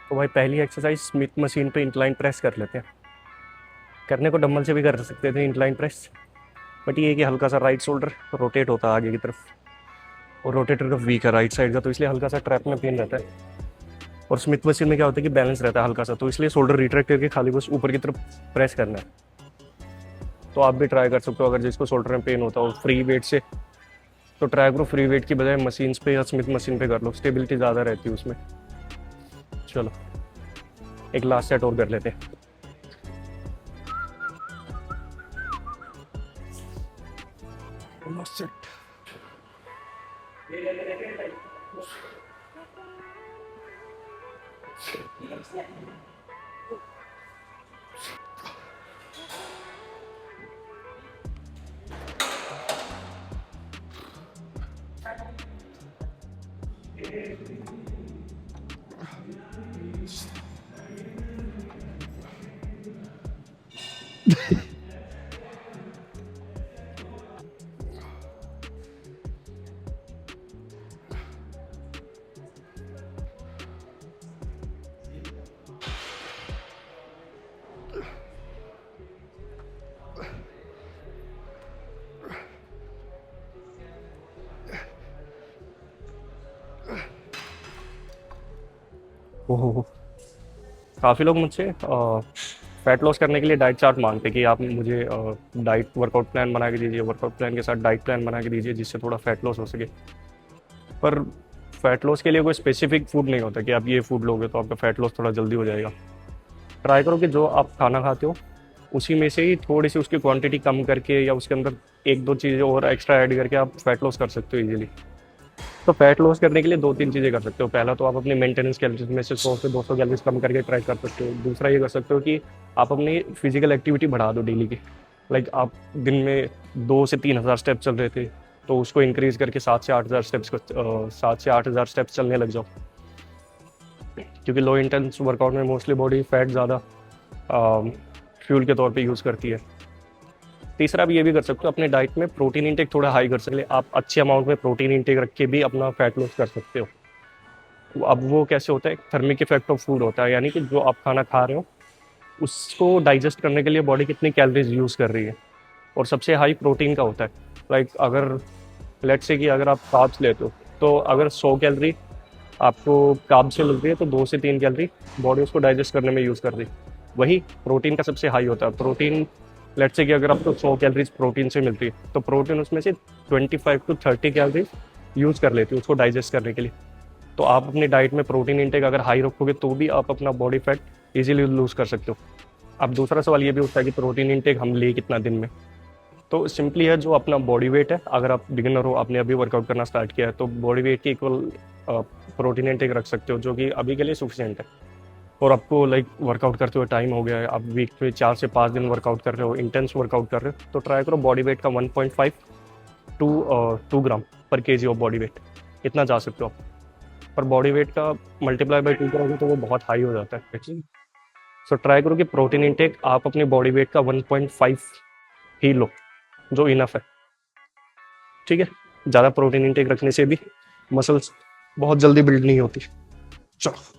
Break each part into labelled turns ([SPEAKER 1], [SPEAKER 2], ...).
[SPEAKER 1] तो भाई पहली एक्सरसाइज स्मिथ मशीन पे इंक्लाइन प्रेस कर लेते हैं। करने को डंबल से भी कर सकते थे इंक्लाइन प्रेस, बट ये है कि हल्का सा राइट शोल्डर रोटेट होता है आगे की तरफ, और रोटेटर का वीक है राइट साइड का, तो इसलिए हल्का सा ट्रैप में पेन रहता है। और स्मिथ मशीन में क्या होता है कि बैलेंस रहता है हल्का सा, तो इसलिए शोल्डर रिट्रैक्ट करके खाली बस ऊपर की तरफ प्रेस करना है। तो आप भी ट्राई कर सकते हो अगर जिसको शोल्डर में पेन होता हो फ्री वेट से, तो ट्राई करो फ्री वेट की बजाय मशीन्स पे या स्मिथ मशीन पे कर लो, स्टेबिलिटी ज़्यादा रहती है उसमें। चलो एक लास्ट सेट और कर लेते हैं। Last set. ओहो, काफ़ी लोग मुझसे फैट लॉस करने के लिए डाइट चार्ट मांगते कि आप मुझे डाइट वर्कआउट प्लान बना के दीजिए, वर्कआउट प्लान के साथ डाइट प्लान बना के दीजिए जिससे थोड़ा फैट लॉस हो सके। पर फैट लॉस के लिए कोई स्पेसिफिक फूड नहीं होता कि आप ये फूड लोगे तो आपका फैट लॉस थोड़ा जल्दी हो जाएगा। ट्राई करो कि जो आप खाना खाते हो उसी में से ही थोड़ी सी उसकी क्वांटिटी कम करके या उसके अंदर एक दो चीज़ें और एक्स्ट्रा ऐड करके आप फैट लॉस कर सकते हो इजीली। तो फैट लॉस करने के लिए दो तीन चीज़ें कर सकते हो। पहला तो आप अपनी मेंटेनेंस कैलोरीज में से 100 से 200 कैलोरीज कम करके ट्राई कर सकते हो। दूसरा ये कर सकते हो कि आप अपनी फिजिकल एक्टिविटी बढ़ा दो डेली की। लाइक आप दिन में 2 से 3 हज़ार स्टेप्स चल रहे थे तो उसको इंक्रीज़ करके 7 से 8 हज़ार स्टेप्स चलने लग जाओ, क्योंकि लो इंटेंस वर्कआउट में मोस्टली बॉडी फैट ज़्यादा फ्यूल के तौर पे यूज़ करती है। तीसरा भी ये भी कर सकते हो अपने डाइट में प्रोटीन इंटेक थोड़ा हाई कर सकते, आप अच्छे अमाउंट में प्रोटीन इंटेक रख के भी अपना फैट लॉस कर सकते हो। अब वो कैसे होता है, थर्मिक इफेक्ट ऑफ फूड होता है, यानी कि जो आप खाना खा रहे हो उसको डाइजेस्ट करने के लिए बॉडी कितनी कैलोरीज यूज़ कर रही है, और सबसे हाई प्रोटीन का होता है। लाइक अगर लेट्स से कि अगर आप कार्ब्स लेते हो तो अगर 100 कैलोरी आपको कार्ब से मिल रही है तो 2 से 3 कैलोरी बॉडी उसको डाइजेस्ट करने में यूज़ कर रही है। वही प्रोटीन का सबसे हाई होता है। प्रोटीन लेट्स से कि अगर आपको 100 कैलोरीज प्रोटीन से मिलती है तो प्रोटीन उसमें से 25 to 30 कैलोरीज यूज़ कर लेती है उसको डाइजेस्ट करने के लिए। तो आप अपनी डाइट में प्रोटीन इंटेक अगर हाई रखोगे तो भी आप अपना बॉडी फैट इजीली लूज़ कर सकते हो। अब दूसरा सवाल ये भी उठता है कि प्रोटीन इंटेक हम ले कितना दिन में। तो सिंपली है, जो अपना बॉडी वेट है, अगर आप बिगिनर हो, आपने अभी वर्कआउट करना स्टार्ट किया है, तो बॉडी वेट के इक्वल प्रोटीन इंटेक रख सकते हो, जो कि अभी के लिए सफिशियंट है। और आपको लाइक वर्कआउट करते हुए टाइम हो गया है, आप वीक में 4 से 5 दिन वर्कआउट कर रहे हो, इंटेंस वर्कआउट कर रहे हो, तो ट्राई करो बॉडी वेट का 1.5 टू 2 ग्राम पर केजी ऑफ बॉडी वेट, इतना जा सकते हो आप। पर बॉडी वेट का मल्टीप्लाई बाई 2 करोगे तो वो बहुत हाई हो जाता है एक्चुअली। सो ट्राई करो कि प्रोटीन इंटेक आप अपनी बॉडी वेट का 1.5 ही लो, जो इनफ है। ठीक है, ज़्यादा प्रोटीन इंटेक रखने से भी मसल्स बहुत जल्दी बिल्ड नहीं होती। चलो।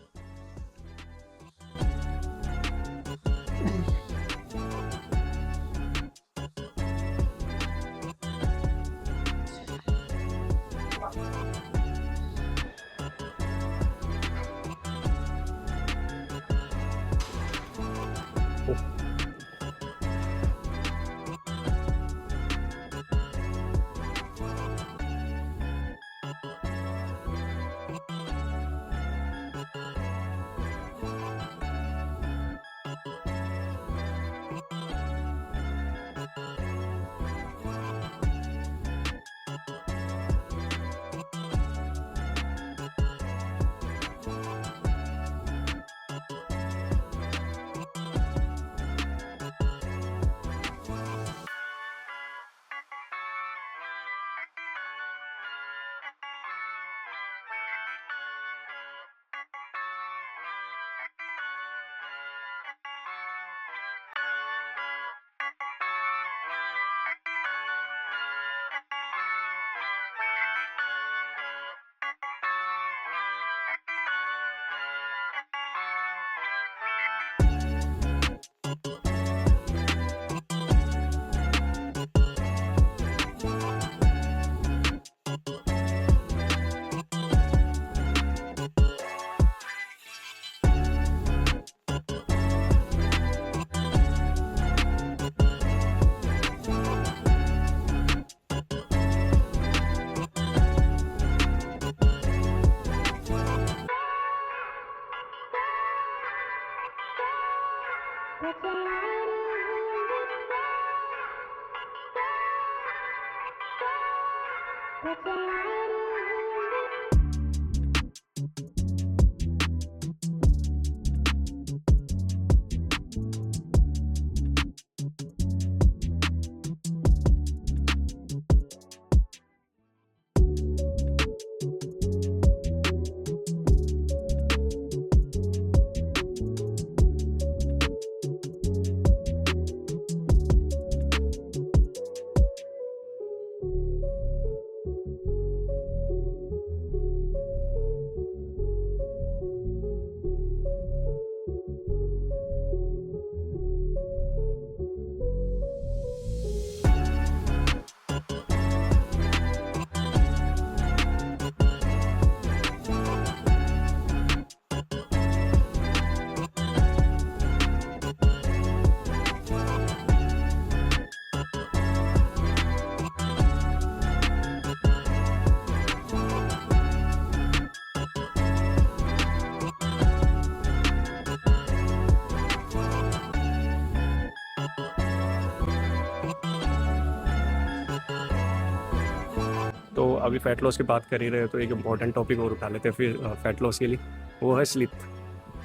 [SPEAKER 1] तो अभी फैट लॉस की बात कर ही रहे हो, तो एक इम्पॉर्टेंट टॉपिक और उठा लेते हैं फिर फैट लॉस के लिए, वो है स्लीप।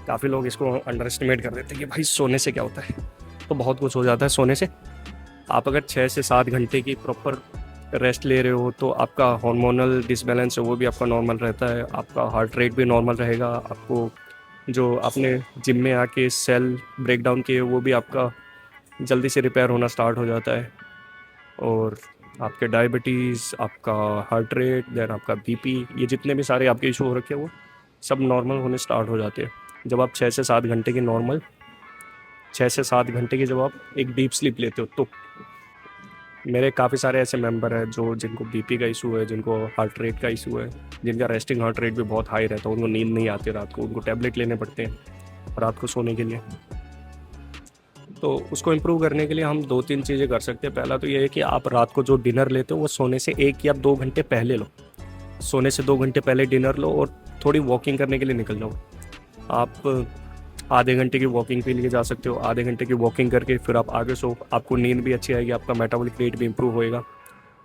[SPEAKER 1] काफ़ी लोग इसको अंडर एस्टिमेट कर देते हैं कि भाई सोने से क्या होता है। तो बहुत कुछ हो जाता है सोने से। आप अगर 6 से 7 घंटे की प्रॉपर रेस्ट ले रहे हो तो आपका हार्मोनल डिसबैलेंस है वो भी आपका नॉर्मल रहता है, आपका हार्ट रेट भी नॉर्मल रहेगा, आपको जो आपने जिम में आके सेल ब्रेक डाउन किए वो भी आपका जल्दी से रिपेयर होना स्टार्ट हो जाता है। और आपके डायबिटीज़, आपका हार्ट रेट, देन आपका बीपी, ये जितने भी सारे आपके इशू हो रखे हैं वो सब नॉर्मल होने स्टार्ट हो जाते हैं जब आप 6 से 7 घंटे की नॉर्मल 6 से 7 घंटे की जब आप एक डीप स्लीप लेते हो। तो मेरे काफ़ी सारे ऐसे मेंबर हैं जो जिनको बीपी का इशू है, जिनको हार्ट रेट का इशू है, जिनका रेस्टिंग हार्ट रेट भी बहुत हाई रहता है, उनको नींद नहीं आती रात को, उनको टैबलेट लेने पड़ते हैं रात को सोने के लिए। तो उसको इम्प्रूव करने के लिए हम 2-3 चीज़ें कर सकते हैं। पहला तो ये है कि आप रात को जो डिनर लेते हो वो सोने से 1 या 2 घंटे पहले लो। सोने से 2 घंटे पहले डिनर लो और थोड़ी वॉकिंग करने के लिए निकल जाओ। आप आधे घंटे की वॉकिंग के लिए जा सकते हो। आधे घंटे की वॉकिंग करके फिर आप आगे सो, आपको नींद भी अच्छी आएगी, आपका मेटाबॉलिक रेट भी इंप्रूव होएगा।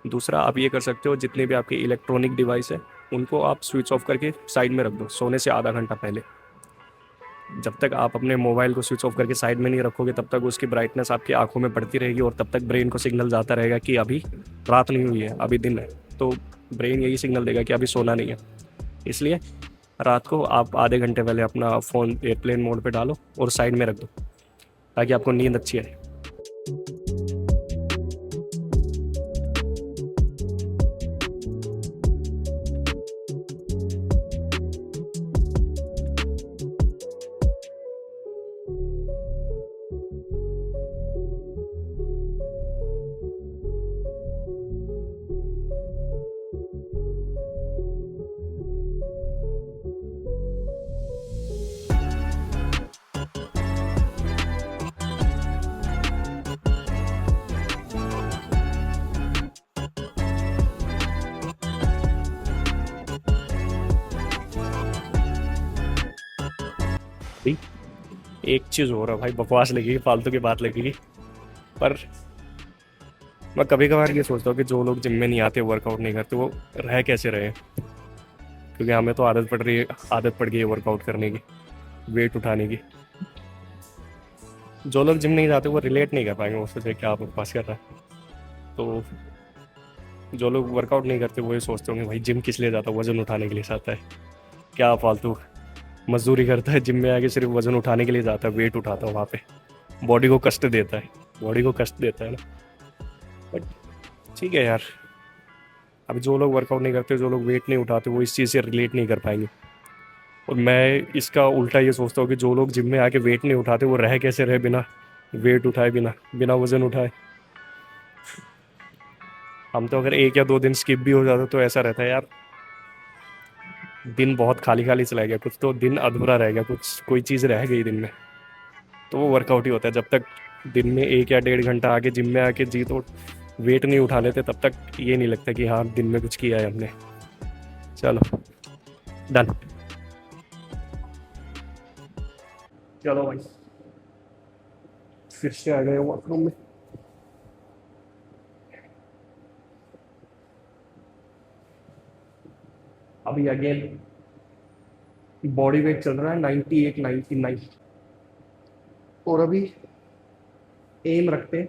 [SPEAKER 1] दूसरा आप ये कर सकते हो, जितने भी आपके इलेक्ट्रॉनिक डिवाइस है उनको आप स्विच ऑफ करके साइड में रख दो सोने से आधा घंटा पहले। जब तक आप अपने मोबाइल को स्विच ऑफ करके साइड में नहीं रखोगे तब तक उसकी ब्राइटनेस आपकी आंखों में बढ़ती रहेगी और तब तक ब्रेन को सिग्नल जाता रहेगा कि अभी रात नहीं हुई है, अभी दिन है। तो ब्रेन यही सिग्नल देगा कि अभी सोना नहीं है। इसलिए रात को आप आधे घंटे पहले अपना फ़ोन एयरप्लेन मोड पे डालो और साइड में रख दो ताकि आपको नींद अच्छी आए। भाई एक चीज़ हो रहा भाई, बकवास लगेगी, फालतू की बात लगेगी, पर मैं कभी कभार ये सोचता हूँ कि जो लोग जिम में नहीं आते, वर्कआउट नहीं करते, वो रह कैसे रहे। क्योंकि हमें तो आदत पड़ रही है, आदत पड़ गई है वर्कआउट करने की, वेट उठाने की। जो लोग जिम नहीं जाते वो रिलेट नहीं कर पाएंगे उससे क्या बकवास कर रहा है। तो जो लोग वर्कआउट नहीं करते वो ये सोचते होंगे भाई जिम किस लिए जाता है, वजन उठाने के लिए जाता है, क्या फालतू मजदूरी करता है, जिम में आके सिर्फ वजन उठाने के लिए जाता है, वेट उठाता है वहाँ पे, बॉडी को कष्ट देता है, बॉडी को कष्ट देता है ना। बट ठीक है यार, अभी जो लोग वर्कआउट नहीं करते, जो लोग वेट नहीं उठाते, वो इस चीज़ से रिलेट नहीं कर पाएंगे। और मैं इसका उल्टा ये सोचता हूँ कि जो लोग जिम में आके वेट नहीं उठाते वो रह कैसे रहे बिना वेट उठाए, बिना बिना वजन उठाए। हम तो अगर एक या दो दिन स्किप भी हो जाता तो ऐसा रहता है यार, दिन बहुत खाली खाली चला गया, कुछ तो दिन अधूरा रह गया, कुछ कोई चीज़ रह गई दिन में। तो वो वर्कआउट ही होता है। जब तक दिन में 1 या 1.5 घंटा आके जिम में आके जी तो वेट नहीं उठा लेते तब तक ये नहीं लगता कि हाँ दिन में कुछ किया है हमने। चलो डन। चलो भाई फिर से आ गए वॉशरूम में। अभी अगेन बॉडी वेट चल रहा है 98 99। और अभी एम रखते हैं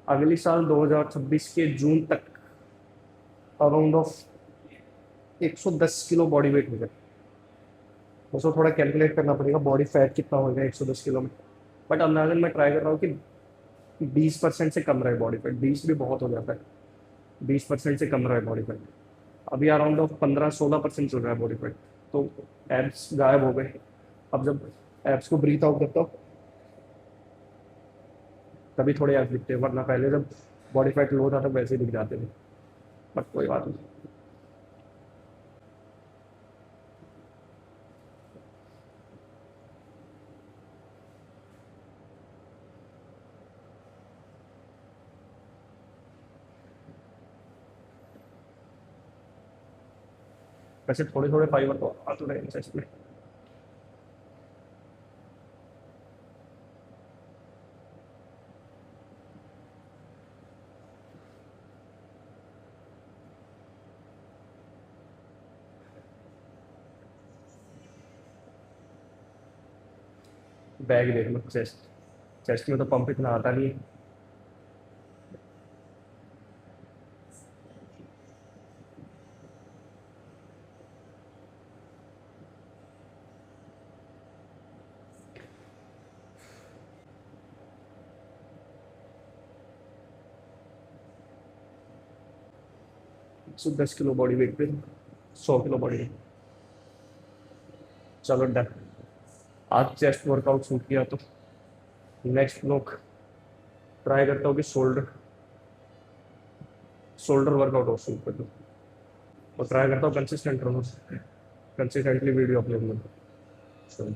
[SPEAKER 1] अगले साल 2026 के जून तक around of 110 kilo body weight हो जाए। उसको थोड़ा कैलकुलेट करना पड़ेगा बॉडी फैट कितना होगा 110 किलो में। बट अंदाजन मैं ट्राई कर रहा हूँ कि 20% से कम रहे बॉडी फैट। 20 भी बहुत हो जाता है, 20% से कम रहे बॉडी फैट। अभी अराउंड ऑफ 15-16% चल रहा है बॉडी फैट। तो एब्स गायब हो गए। अब जब एब्स को ब्रीथ आउट करता हूँ तभी थोड़े एब्स दिखते हैं, वरना पहले जब बॉडी फैट लो था तब वैसे ही दिख जाते थे। बट कोई बात नहीं। वैसे थोड़े थोड़े फाइबर तो आ तो रहे हैं चेस्ट में। बैग देख लो, चेस्ट चेस्ट में तो पंप इतना आता नहीं है। सो 10 किलो बॉडी वेट पे 100 किलो बॉडी वेट। चलो डन। आज चेस्ट वर्कआउट शूट किया तो नेक्स्ट लोग ट्राई करता हूँ कि शोल्डर शोल्डर वर्कआउट और शूट कर दूँ। और ट्राई करता हूँ कंसिस्टेंट रहूँ, कंसिस्टेंटली वीडियो अपलोड करूँ।